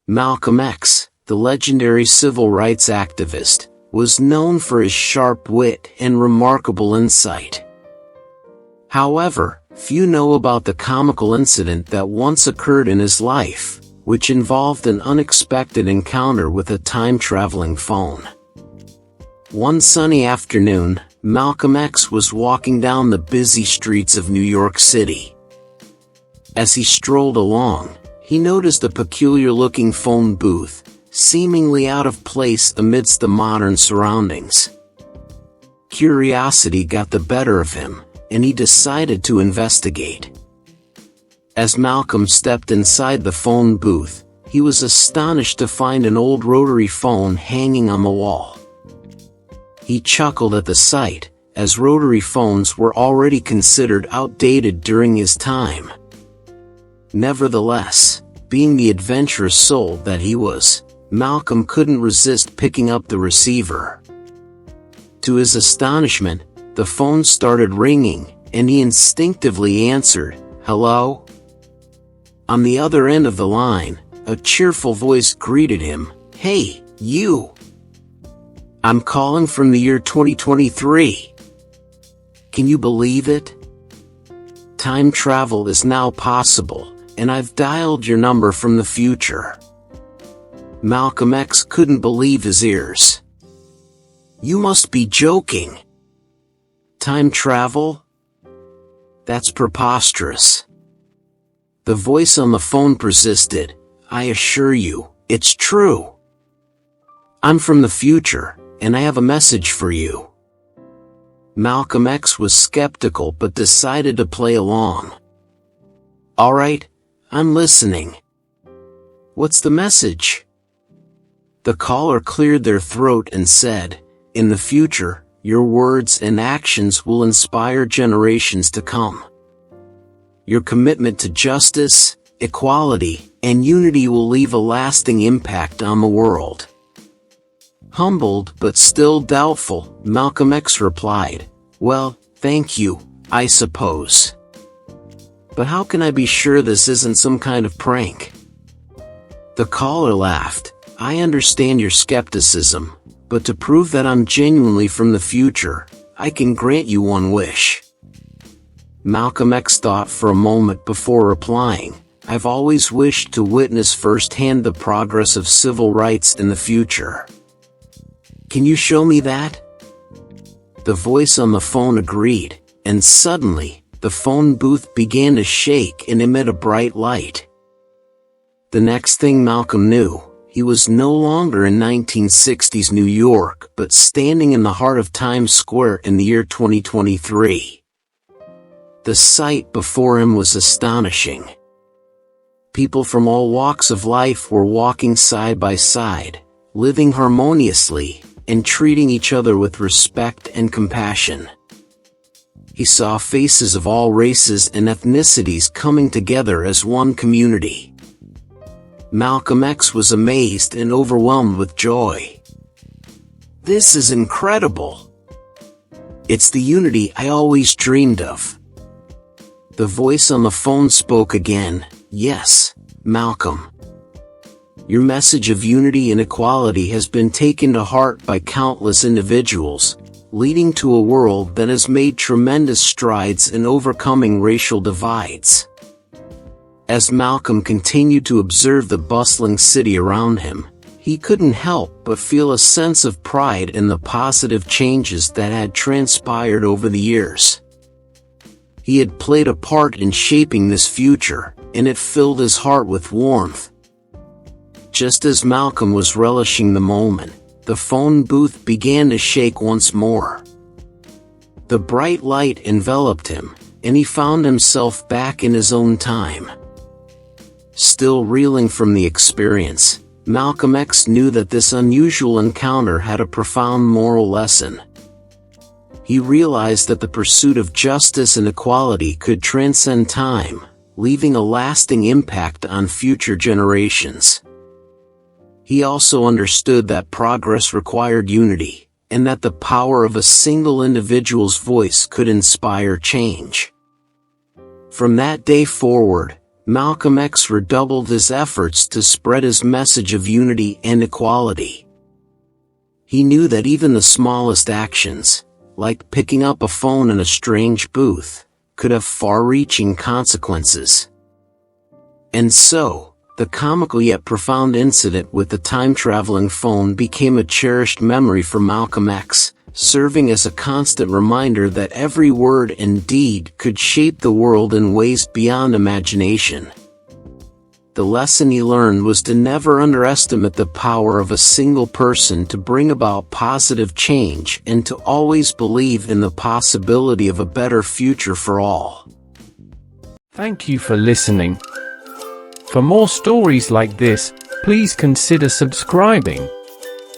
Malcolm X, the legendary civil rights activist, was known for his sharp wit and remarkable insight. However, few know about the comical incident that once occurred in his life, which involved an unexpected encounter with a time-traveling phone. One sunny afternoon, Malcolm X was walking down the busy streets of New York City. As he strolled along, he noticed a peculiar-looking phone booth, seemingly out of place amidst the modern surroundings. Curiosity got the better of him, and he decided to investigate. As Malcolm stepped inside the phone booth, he was astonished to find an old rotary phone hanging on the wall. He chuckled at the sight, as rotary phones were already considered outdated during his time. Nevertheless, being the adventurous soul that he was, Malcolm couldn't resist picking up the receiver. To his astonishment, the phone started ringing, and he instinctively answered, "Hello?" On the other end of the line, a cheerful voice greeted him, "Hey, you! I'm calling from the year 2023. Can you believe it? Time travel is now possible, and I've dialed your number from the future." Malcolm X couldn't believe his ears. "You must be joking. Time travel? That's preposterous." The voice on the phone persisted, "I assure you, it's true. I'm from the future, and I have a message for you." Malcolm X was skeptical but decided to play along. "All right, I'm listening. What's the message?" The caller cleared their throat and said, "In the future, your words and actions will inspire generations to come. Your commitment to justice, equality, and unity will leave a lasting impact on the world." Humbled but still doubtful, Malcolm X replied, "Well, thank you, I suppose. But how can I be sure this isn't some kind of prank?" The caller laughed, "I understand your skepticism, but to prove that I'm genuinely from the future, I can grant you one wish." Malcolm X thought for a moment before replying, "I've always wished to witness firsthand the progress of civil rights in the future. Can you show me that?" The voice on the phone agreed, and suddenly, the phone booth began to shake and emit a bright light. The next thing Malcolm knew, he was no longer in 1960s New York but standing in the heart of Times Square in the year 2023. The sight before him was astonishing. People from all walks of life were walking side by side, living harmoniously, and treating each other with respect and compassion. He saw faces of all races and ethnicities coming together as one community. Malcolm X was amazed and overwhelmed with joy. "This is incredible. It's the unity I always dreamed of." The voice on the phone spoke again, "Yes, Malcolm. Your message of unity and equality has been taken to heart by countless individuals, leading to a world that has made tremendous strides in overcoming racial divides." As Malcolm continued to observe the bustling city around him, he couldn't help but feel a sense of pride in the positive changes that had transpired over the years. He had played a part in shaping this future, and it filled his heart with warmth. Just as Malcolm was relishing the moment, the phone booth began to shake once more. The bright light enveloped him, and he found himself back in his own time. Still reeling from the experience, Malcolm X knew that this unusual encounter had a profound moral lesson. He realized that the pursuit of justice and equality could transcend time, leaving a lasting impact on future generations. He also understood that progress required unity, and that the power of a single individual's voice could inspire change. From that day forward, Malcolm X redoubled his efforts to spread his message of unity and equality. He knew that even the smallest actions, like picking up a phone in a strange booth, could have far-reaching consequences. And so, the comical yet profound incident with the time-traveling phone became a cherished memory for Malcolm X, serving as a constant reminder that every word and deed could shape the world in ways beyond imagination. The lesson he learned was to never underestimate the power of a single person to bring about positive change and to always believe in the possibility of a better future for all. Thank you for listening. For more stories like this, please consider subscribing.